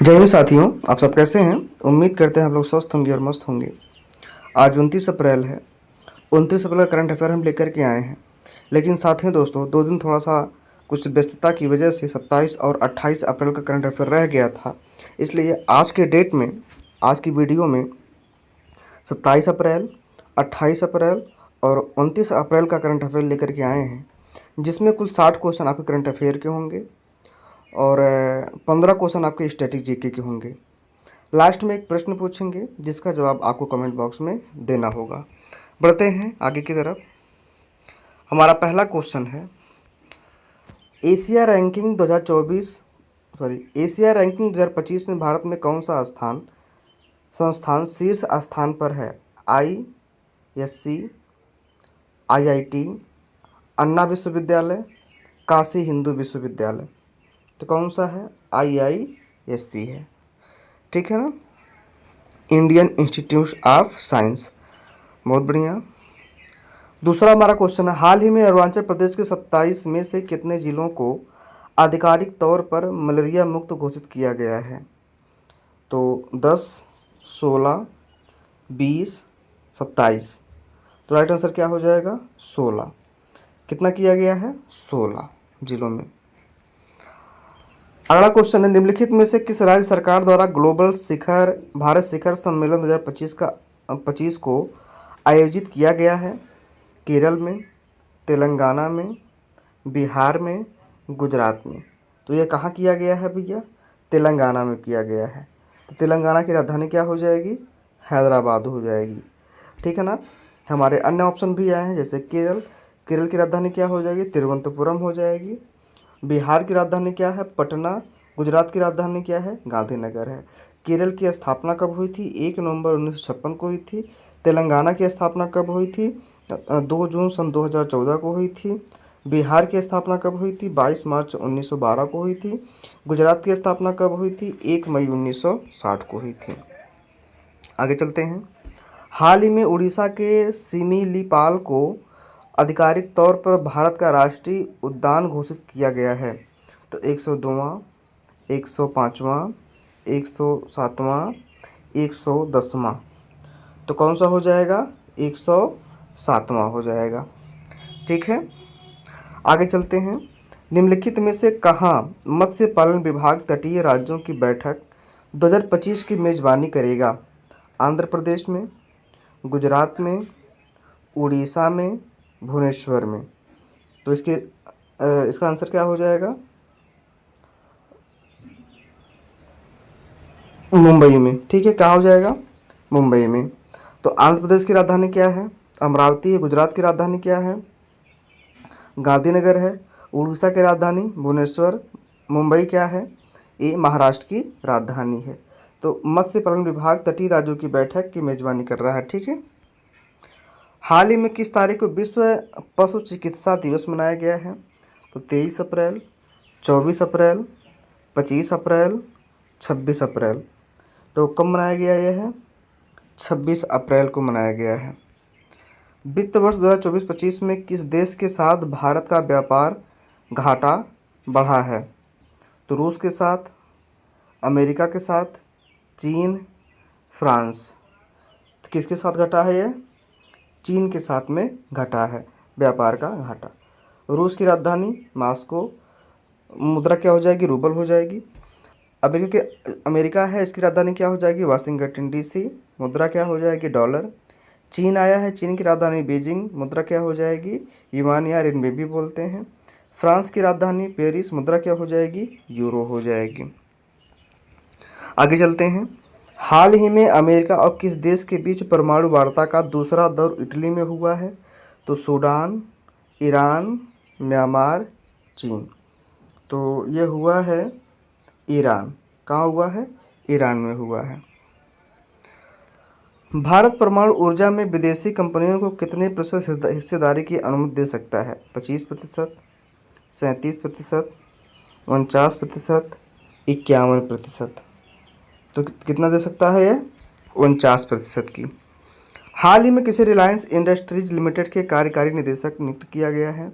जय हिंद साथियों, आप सब कैसे हैं। उम्मीद करते हैं आप लोग स्वस्थ होंगे और मस्त होंगे। आज 29 अप्रैल है। 29 अप्रैल का करंट अफेयर हम लेकर के आए हैं। लेकिन साथियों दोस्तों, 2 दिन थोड़ा सा कुछ व्यस्तता की वजह से 27 और 28 अप्रैल का करंट अफेयर रह गया था। इसलिए आज के डेट में, आज की वीडियो में 27 अप्रैल, 28 अप्रैल और 29 अप्रैल का करंट अफेयर लेकर के आए हैं, जिसमें कुल 60 क्वेश्चन आपके करंट अफेयर के होंगे और 15 क्वेश्चन आपके स्टैटिक जीके के होंगे। लास्ट में एक प्रश्न पूछेंगे जिसका जवाब आपको कमेंट बॉक्स में देना होगा। बढ़ते हैं आगे की तरफ। हमारा पहला क्वेश्चन है, एशिया रैंकिंग 2024 एशिया रैंकिंग 2025 में भारत में कौन सा संस्थान शीर्ष स्थान पर है। ISC, IIT, अन्ना विश्वविद्यालय, काशी हिंदू विश्वविद्यालय। तो कौन सा है? IISC है। ठीक है ना, इंडियन इंस्टीट्यूट ऑफ साइंस। बहुत बढ़िया। दूसरा हमारा क्वेश्चन है, हाल ही में अरुणाचल प्रदेश के 27 में से कितने जिलों को आधिकारिक तौर पर मलेरिया मुक्त घोषित किया गया है। तो 10, 16, 20, 27। तो राइट आंसर क्या हो जाएगा? 16। कितना किया गया है? 16 जिलों में। अगला क्वेश्चन है, निम्नलिखित में से किस राज्य सरकार द्वारा ग्लोबल शिखर भारत शिखर सम्मेलन 2025 को आयोजित किया गया है। केरल में, तेलंगाना में, बिहार में, गुजरात में। तो यह कहाँ किया गया है भैया? तेलंगाना में किया गया है। तो तेलंगाना की राजधानी क्या हो जाएगी? हैदराबाद हो जाएगी। ठीक है ना। हमारे अन्य ऑप्शन भी आए हैं, जैसे केरल की राजधानी क्या हो जाएगी? तिरुवनंतपुरम हो जाएगी। बिहार की राजधानी क्या है? पटना। गुजरात की राजधानी क्या है? गांधीनगर है। केरल की स्थापना कब हुई थी? 1 नवंबर 1956 को हुई थी। तेलंगाना की स्थापना कब हुई थी? 2 जून सन 2014 को हुई थी। बिहार की स्थापना कब हुई थी? 22 मार्च 1912 को हुई थी। गुजरात की स्थापना कब हुई थी? 1 मई 1960 को हुई थी। आगे चलते हैं। हाल ही में उड़ीसा के सिमिलीपाल को आधिकारिक तौर पर भारत का राष्ट्रीय उद्यान घोषित किया गया है। तो 102वां, 105वां, 107वां, 110वां। तो कौन सा हो जाएगा? 107वां हो जाएगा। ठीक है, आगे चलते हैं। निम्नलिखित में से कहाँ मत्स्य पालन विभाग तटीय राज्यों की बैठक 2025 की मेजबानी करेगा। आंध्र प्रदेश में, गुजरात में, उड़ीसा में, भुवनेश्वर में। तो इसका आंसर क्या हो जाएगा? मुंबई में। ठीक है, कहाँ हो जाएगा? मुंबई में। तो आंध्र प्रदेश की राजधानी क्या है? अमरावती है। गुजरात की राजधानी क्या है? गांधीनगर है। उड़ीसा की राजधानी भुवनेश्वर। मुंबई क्या है? ये महाराष्ट्र की राजधानी है। तो मत्स्य पालन विभाग तटीय राज्यों की बैठक की मेजबानी कर रहा है। ठीक है। हाल ही में किस तारीख को विश्व पशु चिकित्सा दिवस मनाया गया है? तो 23 अप्रैल, 24 अप्रैल, 25 अप्रैल, 26 अप्रैल। तो कब मनाया गया यह है? 26 अप्रैल को मनाया गया है। वित्त वर्ष 2024-25 में किस देश के साथ भारत का व्यापार घाटा बढ़ा है? तो रूस के साथ, अमेरिका के साथ, चीन, फ्रांस। तो किसके साथ घटा है यह? चीन के साथ में घटा है व्यापार का घाटा। रूस की राजधानी मॉस्को। मुद्रा क्या हो जाएगी? रूबल हो जाएगी। अमेरिका है, इसकी राजधानी क्या हो जाएगी? Washington DC। मुद्रा क्या हो जाएगी? डॉलर। चीन आया है, चीन की राजधानी बीजिंग। मुद्रा क्या हो जाएगी? युआन या रिनबी बोलते हैं। फ्रांस की राजधानी पेरिस। मुद्रा क्या हो जाएगी? यूरो हो जाएगी। आगे चलते हैं। हाल ही में अमेरिका और किस देश के बीच परमाणु वार्ता का दूसरा दौर इटली में हुआ है? तो सूडान, ईरान, म्यांमार, चीन। तो ये हुआ है ईरान। कहाँ हुआ है? ईरान में हुआ है। भारत परमाणु ऊर्जा में विदेशी कंपनियों को कितने प्रतिशत हिस्सेदारी की अनुमति दे सकता है? 25%, 37%, 49%, 51%। तो कितना दे सकता है यह? 49% की। हाल ही में किसे रिलायंस इंडस्ट्रीज लिमिटेड के कार्यकारी निदेशक नियुक्त किया गया है?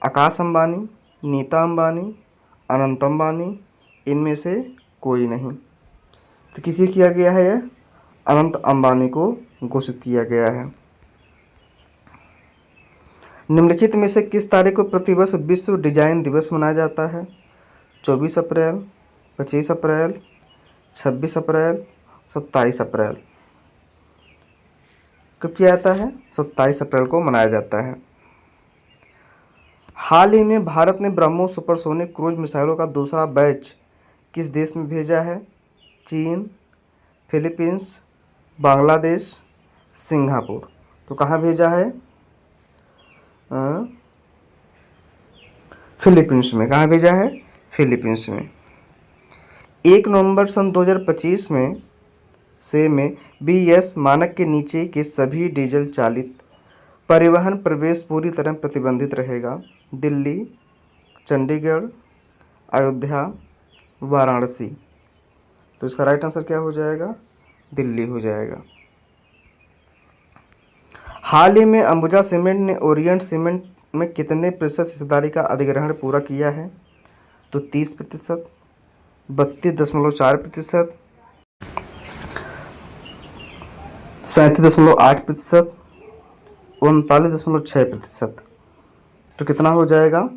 आकाश अंबानी, नीता अंबानी, अनंत अंबानी। इनमें से कोई नहीं। तो किसे किया गया है यह? अनंत अंबानी को घोषित किया गया है। निम्नलिखित में से किस तारीख को प्रतिवर्ष विश्व डिजाइन दिवस मनाया जाता है? 24 अप्रैल, 25 अप्रैल, 26 अप्रैल, 27 अप्रैल। कब किया जाता है? 27 अप्रैल को मनाया जाता है। हाल ही में भारत ने ब्रह्मोस सुपरसोनिक क्रूज मिसाइलों का दूसरा बैच किस देश में भेजा है? चीन, फिलीपींस, बांग्लादेश, सिंगापुर। तो कहाँ भेजा है? फिलीपींस में। कहाँ भेजा है? फिलीपींस में। 1 नवंबर सन 2025 में BS मानक के नीचे के सभी डीजल चालित परिवहन प्रवेश पूरी तरह प्रतिबंधित रहेगा। दिल्ली, चंडीगढ़, अयोध्या, वाराणसी। तो इसका राइट आंसर क्या हो जाएगा? दिल्ली हो जाएगा। हाल ही में अंबुजा सीमेंट ने ओरिएंट सीमेंट में कितने प्रतिशत हिस्सेदारी का अधिग्रहण पूरा किया है? तो 30%, 32.4%, 37.8%, 39.6%। तो कितना हो जाएगा?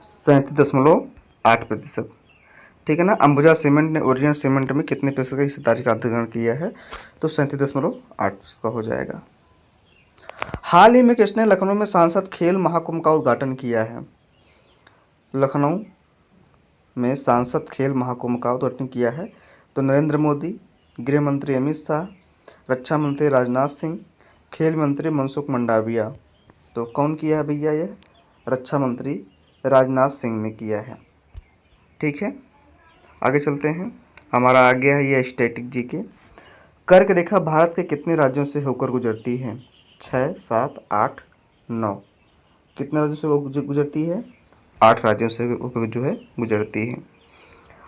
37.8%। ठीक है ना। अंबुजा सीमेंट ने ओरिएंट सीमेंट में कितने प्रतिशत की हिस्सेदारी का अधिग्रहण किया है? तो 37.8% का हो जाएगा। हाल ही में किसने लखनऊ में सांसद खेल महाकुंभ का उद्घाटन किया है? लखनऊ में सांसद खेल महाकुंभ का उद्घाटन किया है। तो नरेंद्र मोदी, गृह मंत्री अमित शाह, रक्षा मंत्री राजनाथ सिंह, खेल मंत्री मनसुख मंडाविया। तो कौन किया है भैया? ये रक्षा मंत्री राजनाथ सिंह ने किया है। ठीक है, आगे चलते हैं। हमारा आगे है ये स्टैटिक जी के। कर्क रेखा भारत के कितने राज्यों से होकर गुजरती है? 6, 7, 8, 9। कितने राज्यों से वो गुजरती है? 8 राज्यों से होकर जो है गुजरती है।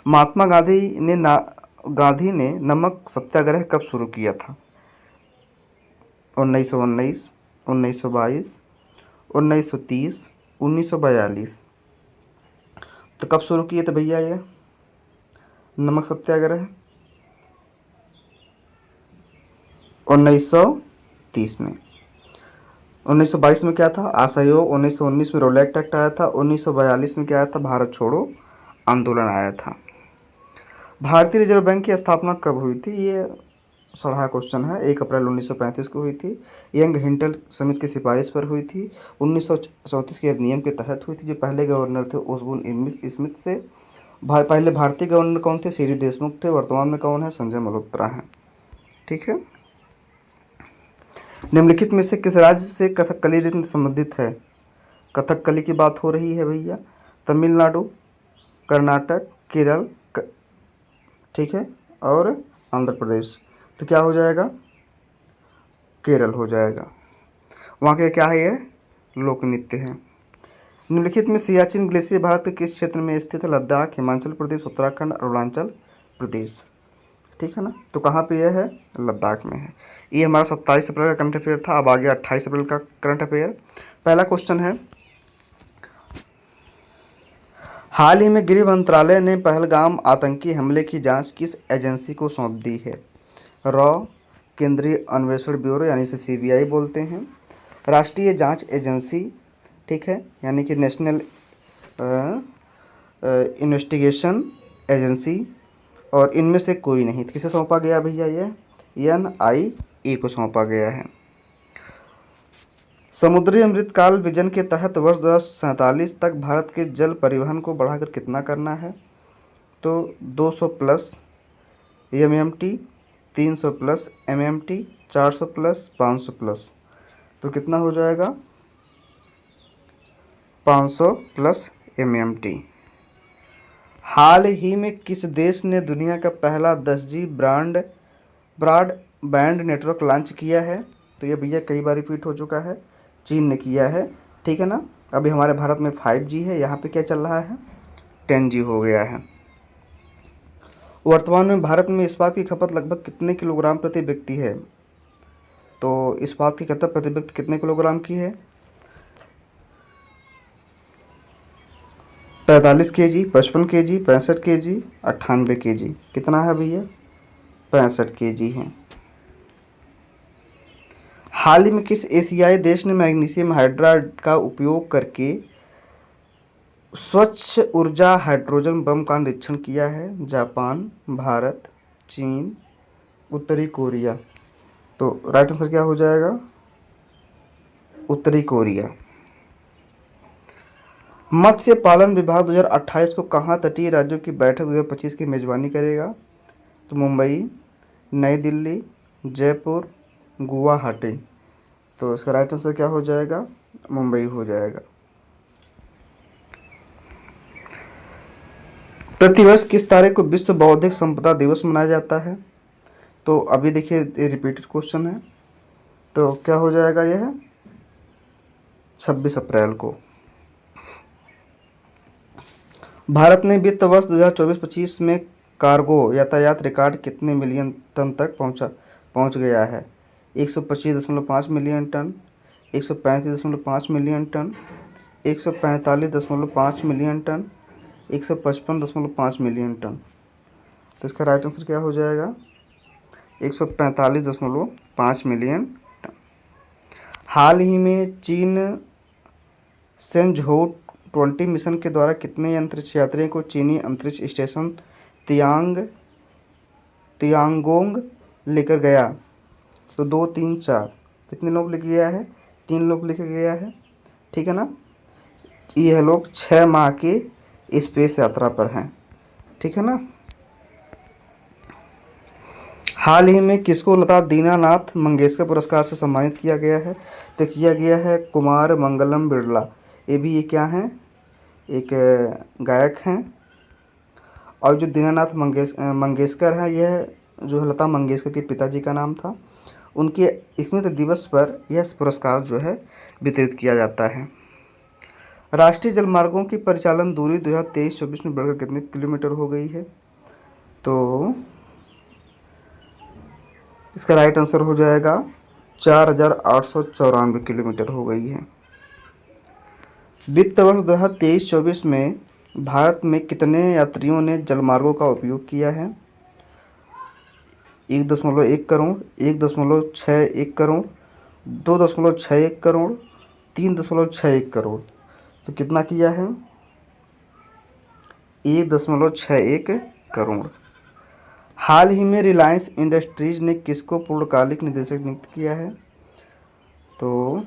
महात्मा गांधी ने नमक सत्याग्रह कब शुरू किया था? 1919, 1922, 1930, 1942। तो कब शुरू किए थे भैया ये नमक सत्याग्रह? 1930 में। 1922 में क्या था? असहयोग। 1919 में रोलेट एक्ट आया था। 1942 में क्या आया था? भारत छोड़ो आंदोलन आया था। भारतीय रिजर्व बैंक की स्थापना कब हुई थी? ये सड़ा क्वेश्चन है। 1 अप्रैल 1935 को हुई थी। यंग हिंटल समिति की सिफारिश पर हुई थी। 1934 के अधिनियम के तहत हुई थी। जो पहले गवर्नर थे ओसबोर्न स्मिथ से। पहले भारतीय गवर्नर कौन थे? सीडी देशमुख थे। वर्तमान में कौन है? संजय मल्होत्रा हैं। ठीक है। निम्नलिखित में से किस राज्य से कथकली नृत्य संबंधित है? कथकली की बात हो रही है भैया। तमिलनाडु, कर्नाटक, केरल, ठीक है, और आंध्र प्रदेश। तो क्या हो जाएगा? केरल हो जाएगा। वहाँ के क्या है? ये लोक नृत्य है। निम्नलिखित में सियाचिन ग्लेशियर भारत के किस क्षेत्र में स्थित है? लद्दाख, हिमाचल प्रदेश, उत्तराखंड, अरुणाचल प्रदेश। ठीक है ना। तो कहाँ पे यह है? लद्दाख में है। ये हमारा 27 अप्रैल का करंट अफेयर था। अब आ गया 28 अप्रैल का करंट अफेयर। पहला क्वेश्चन है, हाल ही में गृह मंत्रालय ने पहलगाम आतंकी हमले की जांच किस एजेंसी को सौंप दी है? रॉ, केंद्रीय अन्वेषण ब्यूरो यानी इसे CBI बोलते हैं, राष्ट्रीय जांच एजेंसी, ठीक है, यानी कि नेशनल इन्वेस्टिगेशन एजेंसी, और इनमें से कोई नहीं। तो किसे सौंपा गया भैया? ये NIA को सौंपा गया है। समुद्री अमृतकाल विजन के तहत वर्ष 2047 तक भारत के जल परिवहन को बढ़ाकर कितना करना है? तो 200 plus MMT, 300 plus MMT, 400 plus, 500 plus. तो कितना हो जाएगा? 500 प्लस MMT। हाल ही में किस देश ने दुनिया का पहला 10G ब्रॉडबैंड नेटवर्क लॉन्च किया है? तो ये भैया कई बार रिपीट हो चुका है। चीन ने किया है। ठीक है ना। अभी हमारे भारत में 5G है। यहाँ पे क्या चल रहा है? 10G हो गया है। वर्तमान में भारत में इस्पात की खपत लगभग कितने किलोग्राम प्रति व्यक्ति है? तो इस्पात की खपत प्रति व्यक्ति कितने किलोग्राम की है? 45 kg, 55 kg, 65 kg, 98 kg। कितना है भैया? 65 kg है। हाल ही में किस एशियाई देश ने मैग्नीशियम हाइड्राइड का उपयोग करके स्वच्छ ऊर्जा हाइड्रोजन बम का निरीक्षण किया है? जापान, भारत, चीन, उत्तरी कोरिया। तो राइट आंसर क्या हो जाएगा? उत्तरी कोरिया। मत्स्य पालन विभाग 2028 को कहाँ तटीय राज्यों की बैठक 2025 की मेजबानी करेगा? तो मुंबई, नई दिल्ली, जयपुर, गुवाहाटी। तो इसका राइट आंसर क्या हो जाएगा? मुंबई हो जाएगा। प्रतिवर्ष किस तारीख को विश्व बौद्धिक संपदा दिवस मनाया जाता है? तो अभी देखिए ये रिपीटेड क्वेश्चन है, तो क्या हो जाएगा? यह 26 अप्रैल को। भारत ने वित्त वर्ष 2024-25 में कार्गो यातायात रिकॉर्ड कितने मिलियन टन तक पहुंच गया है? 125.5 million ton, 135.5 million ton, 145.5 million ton, 155.5 million ton. तो इसका राइट आंसर क्या हो जाएगा? 145.5 मिलियन टन। हाल ही में चीन सेंझोउ 20 मिशन के द्वारा कितने अंतरिक्ष यात्रियों को चीनी अंतरिक्ष स्टेशन तियांगोंग लेकर गया? तो 2, 3, 4। कितने लोग लेके गया है? 3 लोग लेके गया है, ठीक है ना। ये लोग 6 माह के स्पेस यात्रा पर हैं, ठीक है ना। हाल ही में किसको लता दीनानाथ मंगेशकर पुरस्कार से सम्मानित किया गया है? तो किया गया है कुमार मंगलम बिरला। ये क्या हैं? एक गायक हैं। और जो दीनानाथ मंगेशकर है, यह जो है लता मंगेशकर के पिताजी का नाम था। उनके स्मृति दिवस पर यह पुरस्कार जो है वितरित किया जाता है। राष्ट्रीय जलमार्गों की परिचालन दूरी 2023-24 में बढ़कर कितने किलोमीटर हो गई है? तो इसका राइट आंसर हो जाएगा 4,894 किलोमीटर हो गई है। वित्त वर्ष 2023-24 में भारत में कितने यात्रियों ने जलमार्गों का उपयोग किया है? 1.1 करोड़, 1.61 करोड़, 2.61 करोड़, 3.61 करोड़। तो कितना किया है? 1.61 करोड़। हाल ही में रिलायंस इंडस्ट्रीज ने किसको पूर्णकालिक निदेशक नियुक्त किया है? तो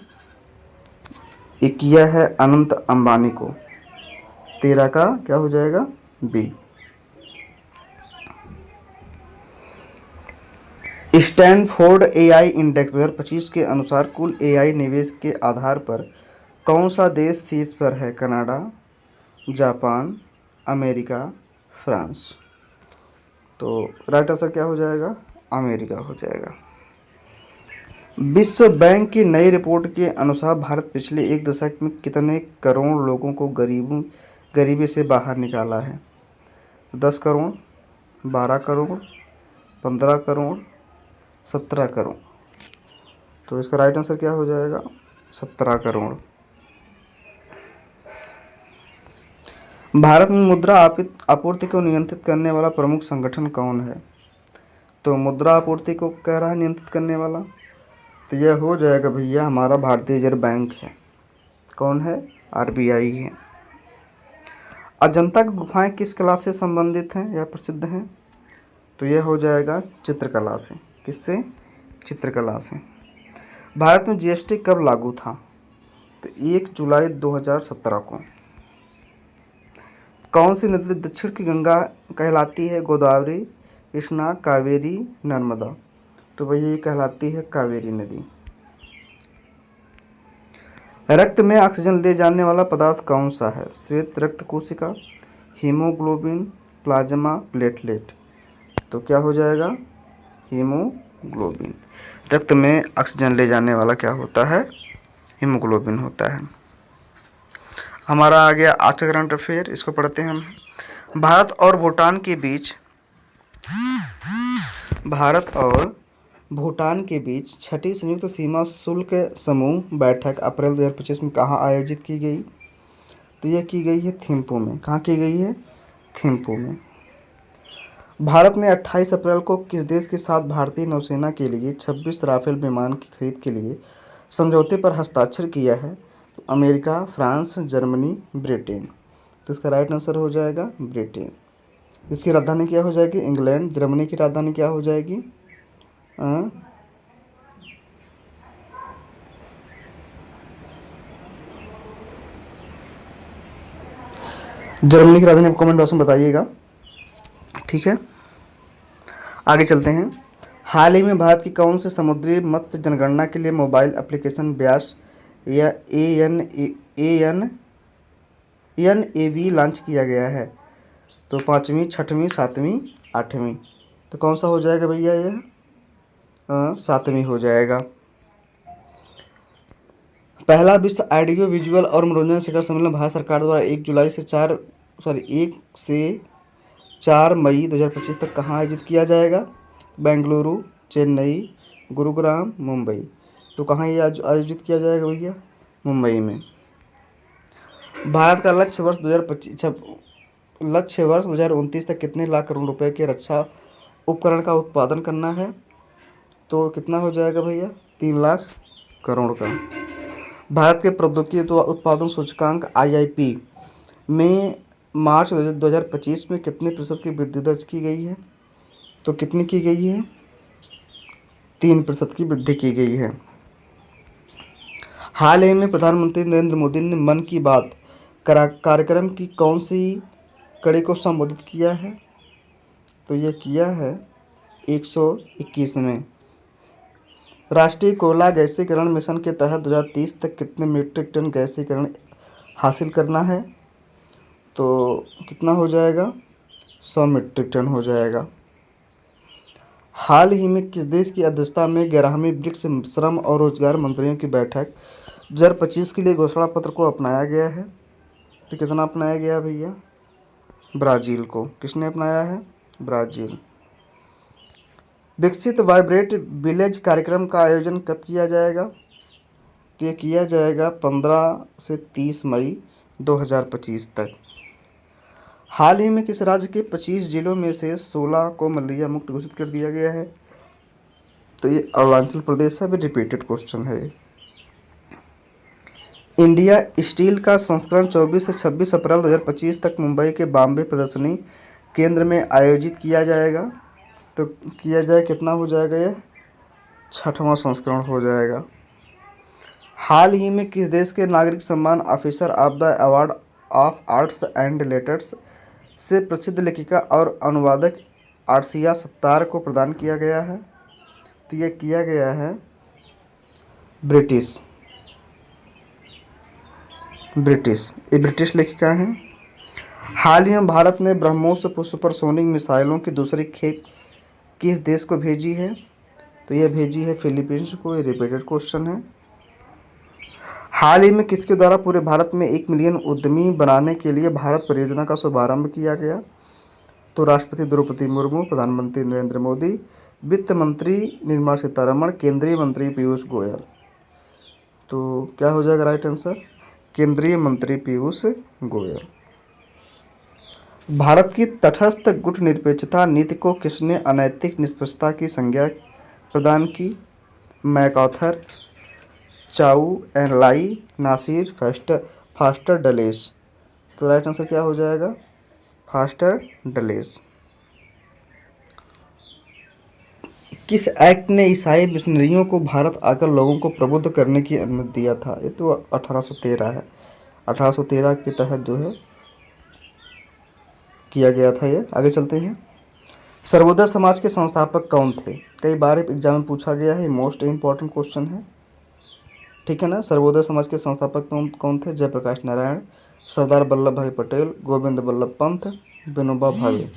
ये किया है अनंत अंबानी को। 13 का क्या हो जाएगा? बी। स्टैनफोर्ड एआई इंडेक्स 2025 के अनुसार कुल एआई निवेश के आधार पर कौन सा देश शीर्ष पर है? Canada, Japan, America, France. तो राइट आंसर क्या हो जाएगा? अमेरिका हो जाएगा। विश्व बैंक की नई रिपोर्ट के अनुसार भारत पिछले एक दशक में कितने करोड़ लोगों को गरीबी से बाहर निकाला है? 10 करोड़, 12 करोड़, 15 करोड़, 17 करोड़। तो इसका राइट आंसर क्या हो जाएगा? 17 करोड़। भारत में मुद्रा आपूर्ति को नियंत्रित करने वाला प्रमुख संगठन कौन है? तो मुद्रा आपूर्ति को कह रहा है नियंत्रित करने वाला, तो यह हो जाएगा भैया हमारा भारतीय रिजर्व बैंक है। कौन है? आरबीआई है। अजंता की गुफाएं किस कला से संबंधित हैं या प्रसिद्ध हैं? तो यह हो जाएगा चित्रकला से। किससे? चित्रकला से। भारत में जीएसटी कब लागू था? तो 1 जुलाई 2017 को। कौन सी नदी दक्षिण की गंगा कहलाती है? गोदावरी, कृष्णा, कावेरी, नर्मदा। तो भैया ये कहलाती है कावेरी नदी। रक्त में ऑक्सीजन ले जाने वाला पदार्थ कौन सा है? श्वेत रक्त कोशिका, हीमोग्लोबिन, प्लाज्मा, प्लेटलेट। तो क्या हो जाएगा? हीमोग्लोबिन। रक्त में ऑक्सीजन ले जाने वाला क्या होता है? हीमोग्लोबिन होता है। हमारा आ गया आज का करंट अफेयर, इसको पढ़ते हैं हम। भारत और भूटान के बीच छठी संयुक्त सीमा शुल्क समूह बैठक अप्रैल 2025 में कहाँ आयोजित की गई? तो यह की गई है थिम्पू में। कहाँ की गई है? थिम्पू में। भारत ने 28 अप्रैल को किस देश के साथ भारतीय नौसेना के लिए 26 राफेल विमान की खरीद के लिए समझौते पर हस्ताक्षर किया है? तो अमेरिका, फ्रांस, जर्मनी, ब्रिटेन। तो इसका राइट आंसर हो जाएगा ब्रिटेन। इसकी राजधानी क्या हो जाएगी? इंग्लैंड। जर्मनी की राजधानी क्या हो जाएगी? जर्मनी की राजधानी आप कमेंट बॉक्स में बताइएगा। ठीक है, आगे चलते हैं। हाल ही में भारत की कौन से समुद्री मत्स्य जनगणना के लिए मोबाइल एप्लीकेशन व्यास या ANAV लॉन्च किया गया है? तो 5वीं, 6वीं, 7वीं, 8वीं। तो कौन सा हो जाएगा भैया? यह 7वीं हो जाएगा। पहला विश्व ऑडियो विजुअल और मनोरंजन शिखर सम्मेलन भारत सरकार द्वारा 1 से 4 मई 2025 तक कहाँ आयोजित किया जाएगा? बेंगलुरु, चेन्नई, गुरुग्राम, मुंबई। तो कहाँ ये आयोजित किया जाएगा भैया? मुंबई में। भारत का लक्ष्य वर्ष 2029 तक कितने लाख करोड़ रुपए के रक्षा उपकरण का उत्पादन करना है? तो कितना हो जाएगा भैया? 3 लाख करोड़ का। भारत के प्रौद्योगिकी उत्पादन सूचकांक IIP में मार्च 2025 में कितने प्रतिशत की वृद्धि दर्ज की गई है? तो कितनी की गई है? 3% की वृद्धि की गई है। हाल ही में प्रधानमंत्री नरेंद्र मोदी ने मन की बात कार्यक्रम की कौन सी कड़ी को संबोधित किया है? तो यह किया है 121 में। राष्ट्रीय कोयला गैसीकरण मिशन के तहत 2030 तक कितने मीट्रिक टन गैसीकरण हासिल करना है? तो कितना हो जाएगा? 100 मीट्रिक टन हो जाएगा। हाल ही में किस देश की अध्यक्षता में 11वीं ब्रिक्स श्रम और रोजगार मंत्रियों की बैठक 2025 के लिए घोषणा पत्र को अपनाया गया है? तो कितना अपनाया गया भैया? ब्राज़ील को। किसने अपनाया है? ब्राज़ील। विकसित वाइब्रेट विलेज कार्यक्रम का आयोजन कब किया जाएगा? तो ये किया जाएगा 15 से 30 मई 2025 तक। हाल ही में किस राज्य के 25 जिलों में से 16 को मलेरिया मुक्त घोषित कर दिया गया है? तो ये अरुणाचल प्रदेश है। भी रिपीटेड क्वेश्चन है। इंडिया स्टील का संस्करण 24 से 26 अप्रैल 2025 तक मुंबई के बॉम्बे प्रदर्शनी केंद्र में आयोजित किया जाएगा। तो किया जाए कितना हो जाएगा? यह 6वां संस्करण हो जाएगा। हाल ही में किस देश के नागरिक सम्मान officer of the award of arts and letters से प्रसिद्ध लेखिका और अनुवादक आर्सिया सत्तार को प्रदान किया गया है? तो यह किया गया है ब्रिटिश। ये ब्रिटिश लेखिका हैं। हाल ही में भारत ने ब्रह्मोस सुपरसोनिक मिसाइलों की दूसरी खेप किस देश को भेजी है? तो यह भेजी है फिलीपींस को। ये रिपीटेड क्वेश्चन है। हाल ही में किसके द्वारा पूरे भारत में 1 मिलियन उद्यमी बनाने के लिए भारत परियोजना का शुभारंभ किया गया? तो राष्ट्रपति द्रौपदी मुर्मू, प्रधानमंत्री नरेंद्र मोदी, वित्त मंत्री निर्मला सीतारमण, केंद्रीय मंत्री पीयूष गोयल। तो क्या हो जाएगा राइट आंसर? केंद्रीय मंत्री पीयूष गोयल। भारत की तटस्थ गुटनिरपेक्षता नीति को किसने अनैतिक निष्पक्षता की संज्ञा प्रदान की? मैकआर्थर, चाउ एन लाई, नासिर फास्टर डलेस। तो राइट आंसर क्या हो जाएगा? Faster Dulles. किस एक्ट ने ईसाई मिशनरियों को भारत आकर लोगों को प्रबुद्ध करने की अनुमति दिया था? ये तो 1813 है। 1813 के तहत जो है किया गया था ये। आगे चलते हैं। सर्वोदय समाज के संस्थापक कौन थे? कई बार एग्जाम में पूछा गया है। मोस्ट इम्पॉर्टेंट क्वेश्चन है। ठीक है ना। सर्वोदय समाज के संस्थापक कौन थे? जयप्रकाश नारायण, सरदार वल्लभ भाई पटेल, गोविंद बल्लभ पंत, विनोबा भावे।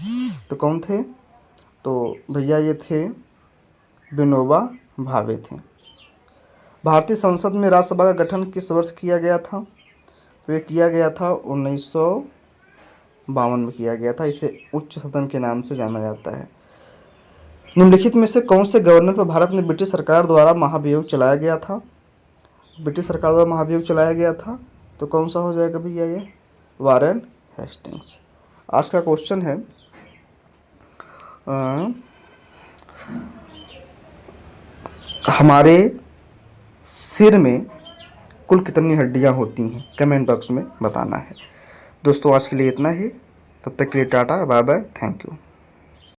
तो कौन थे? तो भैया ये थे विनोबा भावे थे। भारतीय संसद में राज्यसभा का गठन किस वर्ष किया गया था? तो ये किया गया था 1952 में किया गया था। इसे उच्च सदन के नाम से जाना जाता है। निम्नलिखित में से कौन से गवर्नर पर भारत ने ब्रिटिश सरकार द्वारा महाभियोग चलाया गया था? ब्रिटिश सरकार द्वारा महाभियोग चलाया गया था। तो कौन सा हो जाएगा भैया? ये वारेन हेस्टिंग्स। आज का क्वेश्चन है हमारे सिर में कुल कितनी हड्डियां होती हैं, कमेंट बॉक्स में बताना है। दोस्तों आज के लिए इतना ही, तब तक के लिए tata bye bye, thank you.